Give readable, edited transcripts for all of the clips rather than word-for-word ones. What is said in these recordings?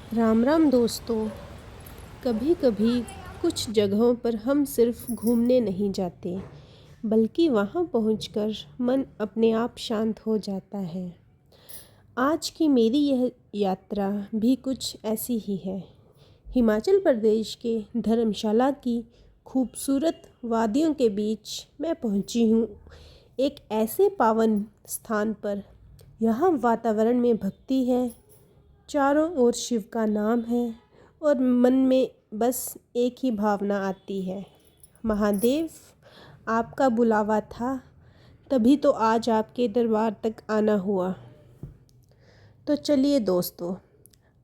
राम राम दोस्तों। कभी कभी कुछ जगहों पर हम सिर्फ घूमने नहीं जाते, बल्कि वहाँ पहुँचकर मन अपने आप शांत हो जाता है। आज की मेरी यह यात्रा भी कुछ ऐसी ही है। हिमाचल प्रदेश के धर्मशाला की खूबसूरत वादियों के बीच मैं पहुँची हूँ, एक ऐसे पावन स्थान पर। यहाँ वातावरण में भक्ति है, चारों ओर शिव का नाम है और मन में बस एक ही भावना आती है, महादेव आपका बुलावा था, तभी तो आज आपके दरबार तक आना हुआ। तो चलिए दोस्तों,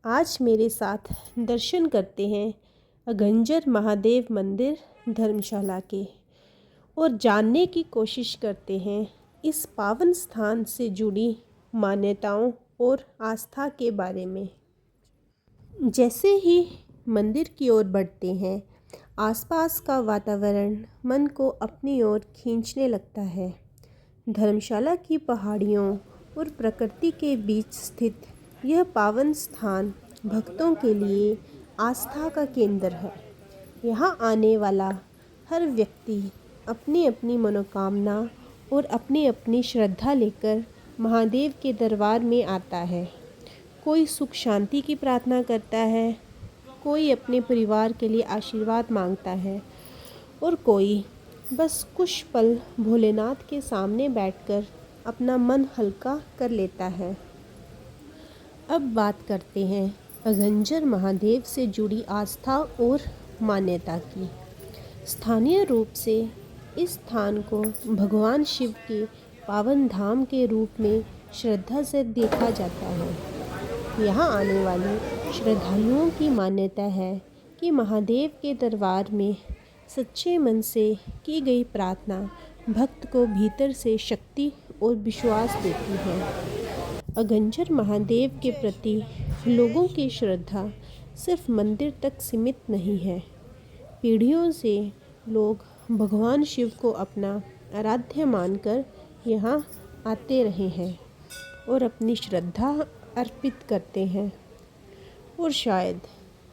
आज मेरे साथ दर्शन करते हैं अघंजर महादेव मंदिर धर्मशाला के, और जानने की कोशिश करते हैं इस पावन स्थान से जुड़ी मान्यताओं और आस्था के बारे में। जैसे ही मंदिर की ओर बढ़ते हैं, आसपास का वातावरण मन को अपनी ओर खींचने लगता है। धर्मशाला की पहाड़ियों और प्रकृति के बीच स्थित यह पावन स्थान भक्तों के लिए आस्था का केंद्र है। यहाँ आने वाला हर व्यक्ति अपनी अपनी मनोकामना और अपनी अपनी श्रद्धा लेकर महादेव के दरबार में आता है। कोई सुख शांति की प्रार्थना करता है, कोई अपने परिवार के लिए आशीर्वाद मांगता है, और कोई बस कुछ पल भोलेनाथ के सामने बैठकर अपना मन हल्का कर लेता है। अब बात करते हैं अघंजर महादेव से जुड़ी आस्था और मान्यता की। स्थानीय रूप से इस स्थान को भगवान शिव के पावन धाम के रूप में श्रद्धा से देखा जाता है। यहाँ आने वाले श्रद्धालुओं की मान्यता है कि महादेव के दरबार में सच्चे मन से की गई प्रार्थना भक्त को भीतर से शक्ति और विश्वास देती है। अघंजर महादेव के प्रति लोगों की श्रद्धा सिर्फ मंदिर तक सीमित नहीं है। पीढ़ियों से लोग भगवान शिव को अपना आराध्य मानकर यहाँ आते रहे हैं और अपनी श्रद्धा अर्पित करते हैं। और शायद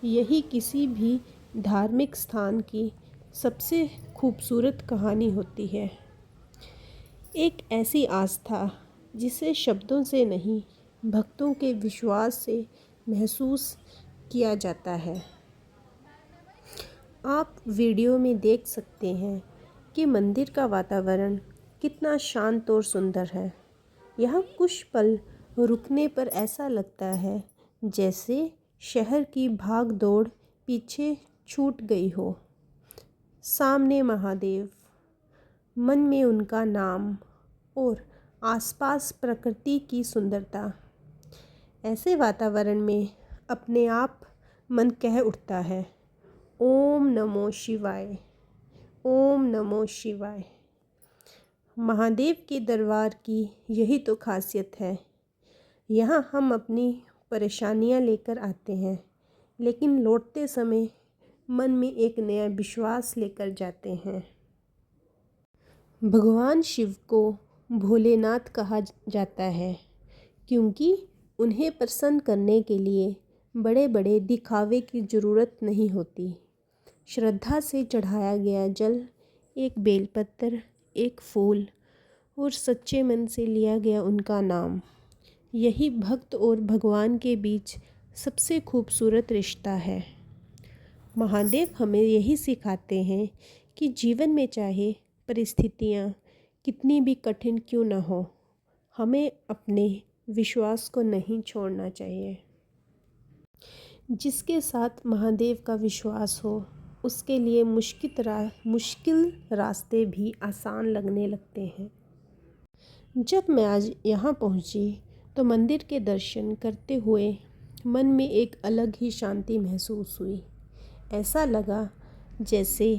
यही किसी भी धार्मिक स्थान की सबसे खूबसूरत कहानी होती है। एक ऐसी आस्था जिसे शब्दों से नहीं, भक्तों के विश्वास से महसूस किया जाता है। आप वीडियो में देख सकते हैं कि मंदिर का वातावरण कितना शांत और सुंदर है। यहाँ कुछ पल रुकने पर ऐसा लगता है जैसे शहर की भाग दौड़ पीछे छूट गई हो। सामने महादेव, मन में उनका नाम और आसपास प्रकृति की सुंदरता। ऐसे वातावरण में अपने आप मन कह उठता है, ओम नमो शिवाय, ओम नमो शिवाय। महादेव के दरबार की यही तो खासियत है। यहाँ हम अपनी परेशानियाँ लेकर आते हैं, लेकिन लौटते समय मन में एक नया विश्वास लेकर जाते हैं। भगवान शिव को भोलेनाथ कहा जाता है क्योंकि उन्हें प्रसन्न करने के लिए बड़े बड़े दिखावे की ज़रूरत नहीं होती। श्रद्धा से चढ़ाया गया जल, एक बेलपत्र, एक फूल और सच्चे मन से लिया गया उनका नाम, यही भक्त और भगवान के बीच सबसे खूबसूरत रिश्ता है। महादेव हमें यही सिखाते हैं कि जीवन में चाहे परिस्थितियाँ कितनी भी कठिन क्यों न हो, हमें अपने विश्वास को नहीं छोड़ना चाहिए। जिसके साथ महादेव का विश्वास हो, उसके लिए मुश्किल रास्ते भी आसान लगने लगते हैं। जब मैं आज यहाँ पहुँची तो मंदिर के दर्शन करते हुए मन में एक अलग ही शांति महसूस हुई। ऐसा लगा जैसे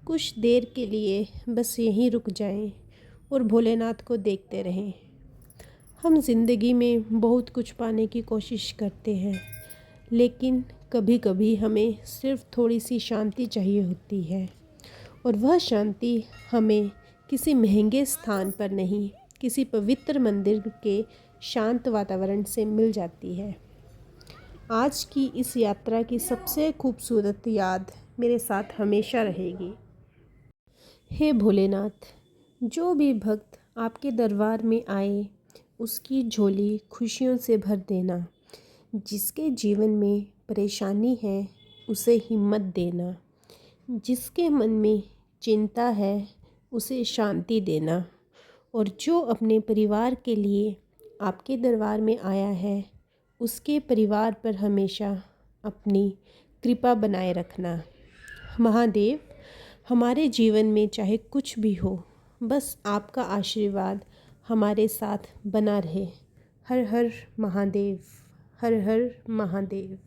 कुछ देर के लिए बस यहीं रुक जाएं और भोलेनाथ को देखते रहें। हम ज़िंदगी में बहुत कुछ पाने की कोशिश करते हैं, लेकिन कभी कभी हमें सिर्फ थोड़ी सी शांति चाहिए होती है, और वह शांति हमें किसी महंगे स्थान पर नहीं, किसी पवित्र मंदिर के शांत वातावरण से मिल जाती है। आज की इस यात्रा की सबसे खूबसूरत याद मेरे साथ हमेशा रहेगी। हे भोलेनाथ, जो भी भक्त आपके दरबार में आए, उसकी झोली खुशियों से भर देना। जिसके जीवन में परेशानी है, उसे हिम्मत देना। जिसके मन में चिंता है, उसे शांति देना। और जो अपने परिवार के लिए आपके दरबार में आया है, उसके परिवार पर हमेशा अपनी कृपा बनाए रखना। महादेव, हमारे जीवन में चाहे कुछ भी हो, बस आपका आशीर्वाद हमारे साथ बना रहे। हर हर महादेव, हर हर महादेव।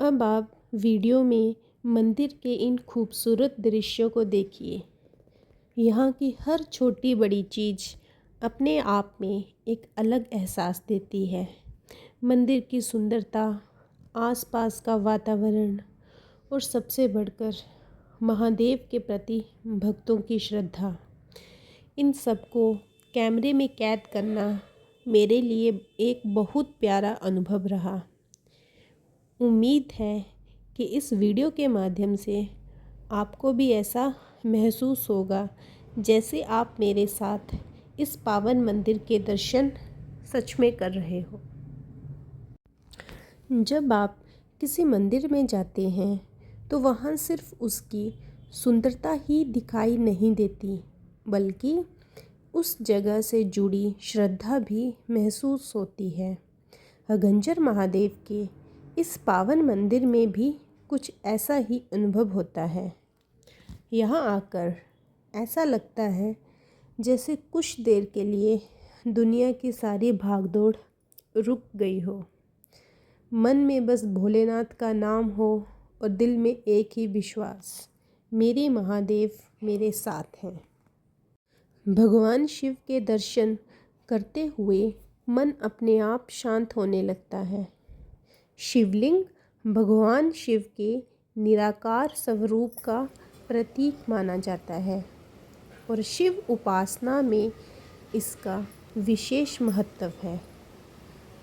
अब आप वीडियो में मंदिर के इन खूबसूरत दृश्यों को देखिए। यहाँ की हर छोटी बड़ी चीज़ अपने आप में एक अलग एहसास देती है। मंदिर की सुंदरता, आसपास का वातावरण और सबसे बढ़कर महादेव के प्रति भक्तों की श्रद्धा, इन सबको कैमरे में कैद करना मेरे लिए एक बहुत प्यारा अनुभव रहा। उम्मीद है कि इस वीडियो के माध्यम से आपको भी ऐसा महसूस होगा जैसे आप मेरे साथ इस पावन मंदिर के दर्शन सच में कर रहे हो। जब आप किसी मंदिर में जाते हैं तो वहाँ सिर्फ उसकी सुंदरता ही दिखाई नहीं देती, बल्कि उस जगह से जुड़ी श्रद्धा भी महसूस होती है। अगंजर महादेव के इस पावन मंदिर में भी कुछ ऐसा ही अनुभव होता है। यहाँ आकर ऐसा लगता है जैसे कुछ देर के लिए दुनिया की सारी भागदौड़ रुक गई हो। मन में बस भोलेनाथ का नाम हो और दिल में एक ही विश्वास, मेरे महादेव मेरे साथ हैं। भगवान शिव के दर्शन करते हुए मन अपने आप शांत होने लगता है। शिवलिंग भगवान शिव के निराकार स्वरूप का प्रतीक माना जाता है और शिव उपासना में इसका विशेष महत्व है।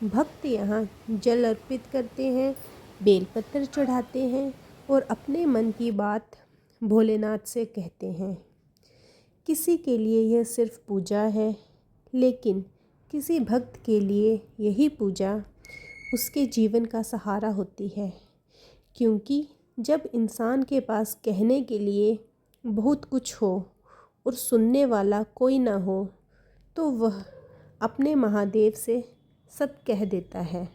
भक्त यहाँ जल अर्पित करते हैं, बेलपत्र चढ़ाते हैं और अपने मन की बात भोलेनाथ से कहते हैं। किसी के लिए यह सिर्फ पूजा है, लेकिन किसी भक्त के लिए यही पूजा उसके जीवन का सहारा होती है। क्योंकि जब इंसान के पास कहने के लिए बहुत कुछ हो और सुनने वाला कोई ना हो, तो वह अपने महादेव से सब कह देता है।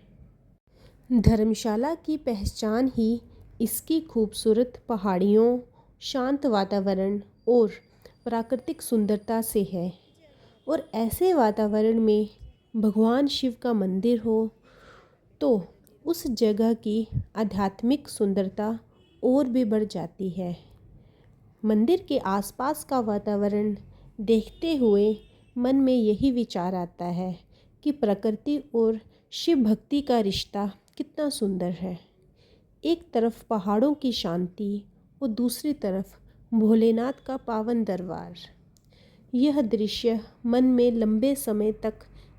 धर्मशाला की पहचान ही इसकी खूबसूरत पहाड़ियों, शांत वातावरण और प्राकृतिक सुंदरता से है। और ऐसे वातावरण में भगवान शिव का मंदिर हो तो उस जगह की आध्यात्मिक सुंदरता और भी बढ़ जाती है। मंदिर के आसपास का वातावरण देखते हुए मन में यही विचार आता है कि प्रकृति और शिव भक्ति का रिश्ता कितना सुंदर है। एक तरफ पहाड़ों की शांति और दूसरी तरफ भोलेनाथ का पावन दरबार। यह दृश्य मन में लंबे समय तक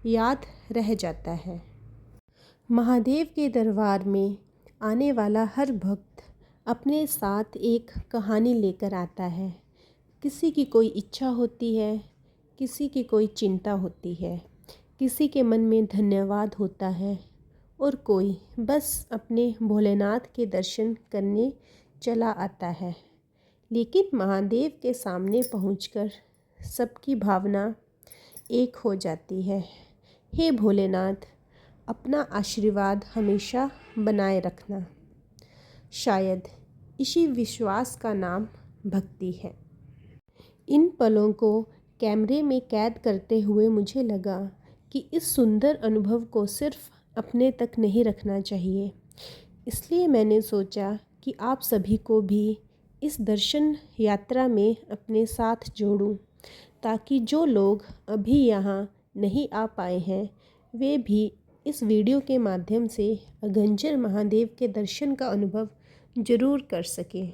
याद रह जाता है। महादेव के दरबार में आने वाला हर भक्त अपने साथ एक कहानी लेकर आता है। किसी की कोई इच्छा होती है, किसी की कोई चिंता होती है, किसी के मन में धन्यवाद होता है और कोई बस अपने भोलेनाथ के दर्शन करने चला आता है। लेकिन महादेव के सामने पहुंचकर सबकी भावना एक हो जाती है। हे भोलेनाथ, अपना आशीर्वाद हमेशा बनाए रखना। शायद इसी विश्वास का नाम भक्ति है। इन पलों को कैमरे में कैद करते हुए मुझे लगा कि इस सुंदर अनुभव को सिर्फ अपने तक नहीं रखना चाहिए। इसलिए मैंने सोचा कि आप सभी को भी इस दर्शन यात्रा में अपने साथ जोड़ूं, ताकि जो लोग अभी यहाँ नहीं आ पाए हैं वे भी इस वीडियो के माध्यम से अगंजर महादेव के दर्शन का अनुभव जरूर कर सकें।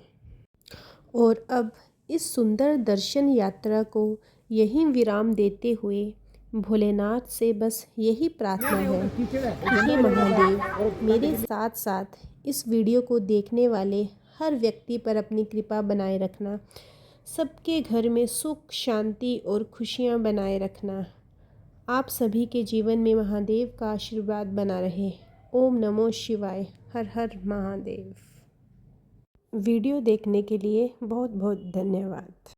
और अब इस सुंदर दर्शन यात्रा को यहीं विराम देते हुए भोलेनाथ से बस यही प्रार्थना है कि हे महादेव, मेरे साथ साथ इस वीडियो को देखने वाले हर व्यक्ति पर अपनी कृपा बनाए रखना, सबके घर में सुख शांति और खुशियाँ बनाए रखना। आप सभी के जीवन में महादेव का आशीर्वाद बना रहे। ओम नमो शिवाय। हर हर महादेव। वीडियो देखने के लिए बहुत बहुत धन्यवाद।